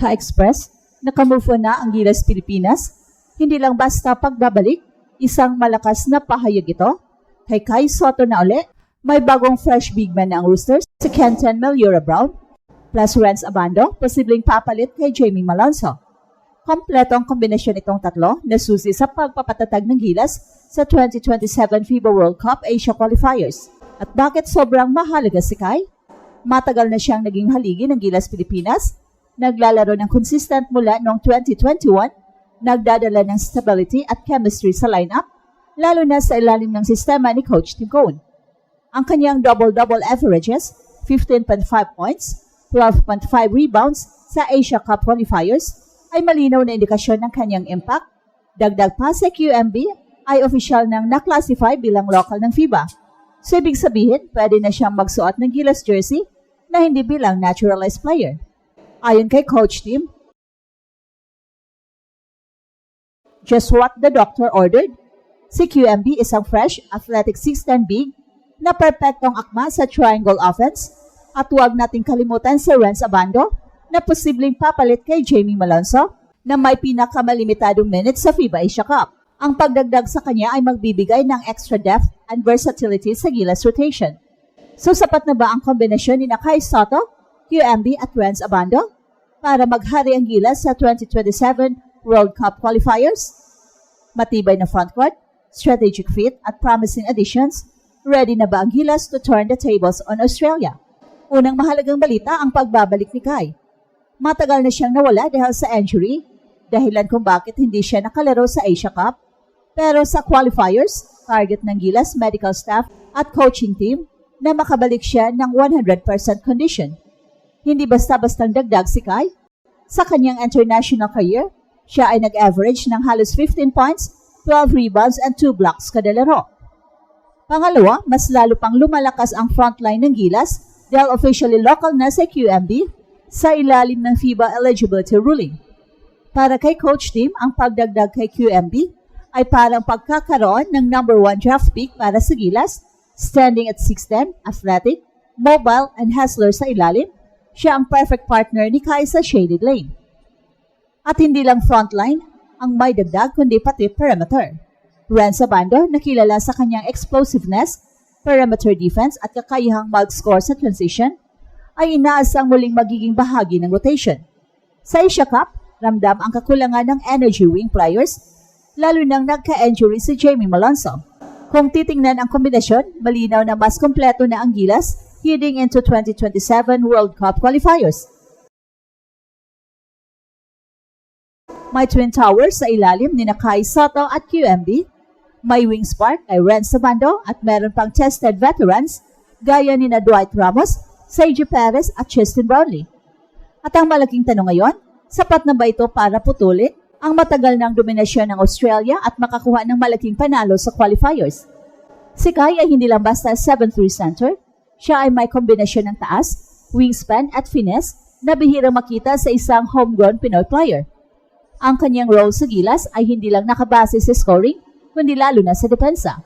Ka-Express, nakamove on na ang Gilas Pilipinas. Hindi lang basta pagbabalik, isang malakas na pahayag ito. Kay Kai Sotto na uli, may bagong fresh big man na ang Roosters, si Kenton Malura-Brown, plus Renz Abando, posibleng papalit kay Jamie Malonzo. Kompleto ang kombinasyon itong tatlo na susi sa pagpapatatag ng Gilas sa 2027 FIBA World Cup Asia Qualifiers. At bakit sobrang mahalaga si Kai? Matagal na siyang naging haligi ng Gilas Pilipinas, naglalaro ng consistent mula noong 2021, nagdadala ng stability at chemistry sa lineup, lalo na sa ilalim ng sistema ni Coach Tim Cohn. Ang kanyang double-double averages, 15.5 points, 12.5 rebounds sa Asia Cup qualifiers, ay malinaw na indikasyon ng kanyang impact. Dagdag pa sa QMB ay opisyal nang naklasify bilang local ng FIBA. So ibig sabihin, pwede na siyang magsuot ng Gilas jersey na hindi bilang naturalized player. Ayon kay Coach Tim, just what the doctor ordered. Si QMB isang fresh, athletic 6'10" big na perpektong akma sa triangle offense at huwag nating kalimutan si Renz Abando na posibleng papalit kay Jamie Malonzo na may pinakamalimitadong minutes sa FIBA Asia Cup. Ang pagdagdag sa kanya ay magbibigay ng extra depth and versatility sa Gilas rotation. So sapat na ba ang kombinasyon ni Kai Sotto, QMB at Renz Abando para maghari ang Gilas sa 2027 World Cup qualifiers? Matibay na frontcourt, strategic fit at promising additions, ready na ba ang Gilas to turn the tables on Australia? Unang mahalagang balita ang pagbabalik ni Kai. Matagal na siyang nawala dahil sa injury, dahilan kung bakit hindi siya nakalaro sa Asia Cup. Pero sa qualifiers, target ng Gilas medical staff at coaching team na makabalik siya ng 100% condition. Hindi basta-bastang dagdag si Kai. Sa kanyang international career, siya ay nag-average ng halos 15 points, 12 rebounds and 2 blocks kada laro. Pangalawa, mas lalo pang lumalakas ang frontline ng Gilas dahil officially local na sa QMB sa ilalim ng FIBA eligibility ruling. Para kay Coach Tim, ang pagdagdag kay QMB ay parang pagkakaroon ng number 1 draft pick para sa Gilas, standing at 6'10", athletic, mobile and hustler sa ilalim. Siya ang perfect partner ni Kai sa shaded lane. At hindi lang frontline ang may dagdag kundi pati perimeter. Renz Abando, nakilala sa kanyang explosiveness, perimeter defense at kakayahang mag-score sa transition, ay inaasang muling magiging bahagi ng rotation. Sa Asia Cup, ramdam ang kakulangan ng energy wing players, lalo nang nagka-injury si Jamie Malonzo. Kung titingnan ang kombinasyon, malinaw na mas kompleto na ang Gilas heading into 2027 World Cup qualifiers. May twin towers sa ilalim ni Kai Sotto at QMB, may wing spark kay Renz Abando at meron pang tested veterans gaya ni Dwight Ramos, Sergio Perez at Justin Brownlee. At ang malaking tanong ngayon, sapat na ba ito para putulin ang matagal ng dominasyon ng Australia at makakuha ng malaking panalo sa qualifiers? Si Kai ay hindi lang basta 7'3" center, siya ay may kombinasyon ng taas, wingspan at finesse na bihirang makita sa isang homegrown Pinoy player. Ang kanyang role sa Gilas ay hindi lang nakabase sa scoring, kundi lalo na sa depensa.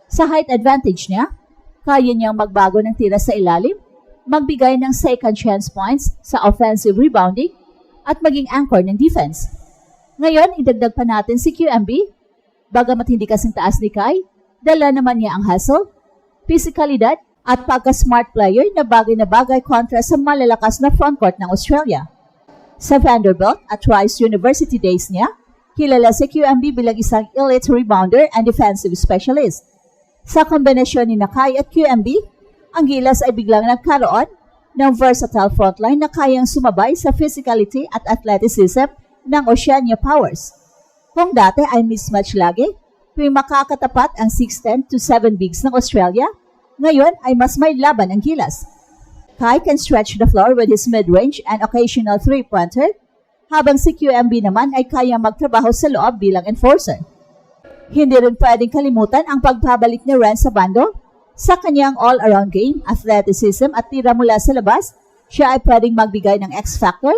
Sa height advantage niya, kaya niyang magbago ng tira sa ilalim, magbigay ng second chance points sa offensive rebounding, at maging anchor ng defense. Ngayon, idagdag pa natin si QMB. Bagamat hindi kasing taas ni Kai, dala naman niya ang hustle, physicalidad, at pagka-smart player na bagay kontra sa malalakas na frontcourt ng Australia. Sa Vanderbilt at Rice University days niya, kilala si QMB bilang isang elite rebounder and defensive specialist. Sa kombinasyon ni Kai at QMB, ang Gilas ay biglang nagkaroon ng versatile frontline na kayang sumabay sa physicality at athleticism ng Oceania Powers. Kung dati ay mismatch lagi, tuwing makakatapat ang 6'10" to 7 bigs ng Australia, ngayon ay mas may laban ang Gilas. Kai can stretch the floor with his mid-range and occasional three-pointer, habang si QMB naman ay kayang magtrabaho sa loob bilang enforcer. Hindi rin pwedeng kalimutan ang pagbabalik ni Renz Abando. Sa kanyang all-around game, athleticism at tira mula sa labas, siya ay pwedeng magbigay ng X-factor.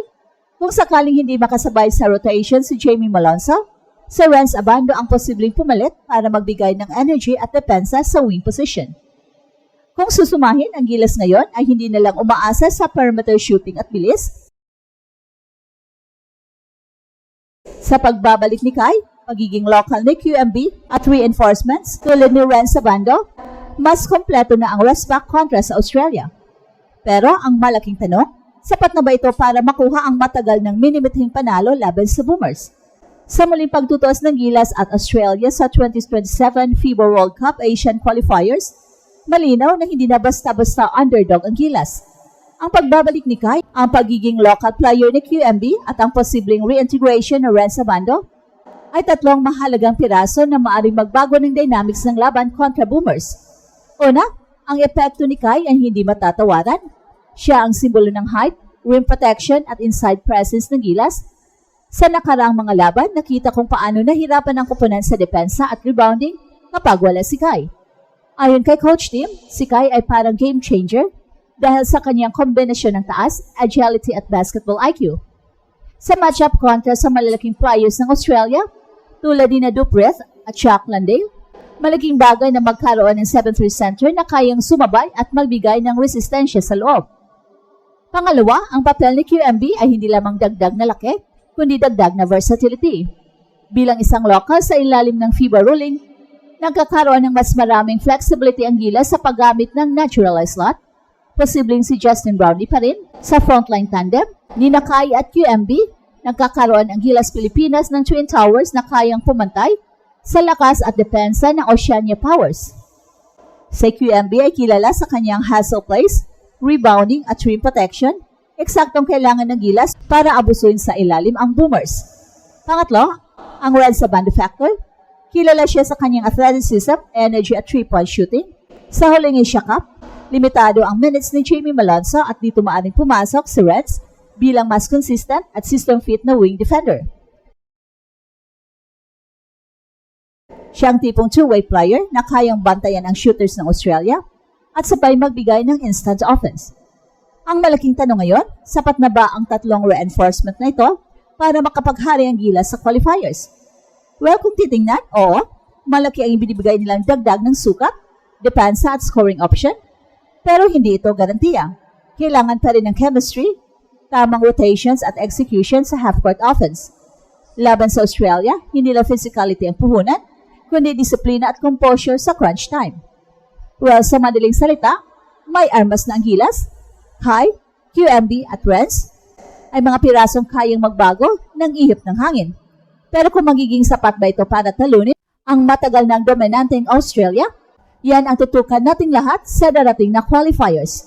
Kung sakaling hindi makasabay sa rotation si Jamie Malonzo, si Renz Abando ang posibleng pumalit para magbigay ng energy at depensa sa wing position. Kung susumahin, ang Gilas ngayon ay hindi na lang umaasa sa perimeter shooting at bilis, Sa pagbabalik ni Kai, pagiging local ni QMB at reinforcements tulad ni Renz Abando, mas kompleto na ang Westpac kontra sa Australia. Pero ang malaking tanong, sapat na ba ito para makuha ang matagal ng minimithing panalo laban sa Boomers? Sa muling pagtutuos ng gilas at Australia sa 2027 FIBA World Cup Asian Qualifiers, malinaw na hindi na basta-basta underdog ang gilas. Ang pagbabalik ni Kai, ang pagiging local player ni QMB at ang posibleng reintegration ng Renz Abando ay tatlong mahalagang piraso na maaaring magbago ng dynamics ng laban kontra Boomers. Una, ang epekto ni Kai ay hindi matatawaran. Siya ang simbolo ng height, rim protection at inside presence ng gilas. Sa nakaraang mga laban, nakita kung paano nahirapan ang koponan sa depensa at rebounding kapag wala si Kai. Ayon kay Coach Tim, si Kai ay parang game changer dahil sa kanyang kombinasyon ng taas, agility at basketball IQ. Sa matchup kontra sa malalaking players ng Australia, tulad ni Duprez at Shaq Landale, malaking bagay na magkaroon ng 7'3" center na kayang sumabay at magbigay ng resistensya sa loob. Pangalawa, ang papel ni QMB ay hindi lamang dagdag na laki, kundi dagdag na versatility. Bilang isang local sa ilalim ng FIBA ruling, nagkakaroon ng mas maraming flexibility ang gilas sa paggamit ng naturalized slot. Posibleng si Justin Brownlee pa rin sa frontline tandem ni Kai at QMB. Nagkakaroon ang Gilas Pilipinas ng Twin Towers na kayang pumantay sa lakas at depensa ng Oceania Powers. Si QMB ay kilala sa kanyang hustle plays, rebounding at rim protection, eksaktong kailangan ng gilas para abusuin sa ilalim ang Boomers. Pangatlo, ang Renz Abando factor. Kilala siya sa kanyang athleticism, energy at 3-point shooting. Sa huling Asia Cup, limitado ang minutes ni Jamie Malonzo at dito maaaring pumasok si Renz bilang mas consistent at system-fit na wing defender. Siyang tipong two-way player na kayang bantayan ang shooters ng Australia at sabay magbigay ng instant offense. Ang malaking tanong ngayon, sapat na ba ang tatlong reinforcement na ito para makapaghari ang gilas sa qualifiers? Well, kung titingnan, oo, malaki ang ibinibigay nilang dagdag ng sukat, depensa at scoring option. Pero hindi ito garantiya. Kailangan pa rin ng chemistry, tamang rotations at execution sa half-court offense. Laban sa Australia, hindi lang physicality ang puhunan, kundi disiplina at composure sa crunch time. Well, sa madaling salita, may armas na ang gilas, Kai, QMB at Renz ay mga pirasong kayang magbago ng ihip ng hangin. Pero kung magiging sapat ba ito para talunin ang matagal ng dominanteng Australia, yan ang tutukan nating lahat sa darating na qualifiers.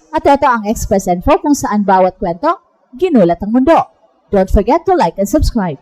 At ito ang Express Info kung saan bawat kwento, ginulat ang mundo. Don't forget to like and subscribe.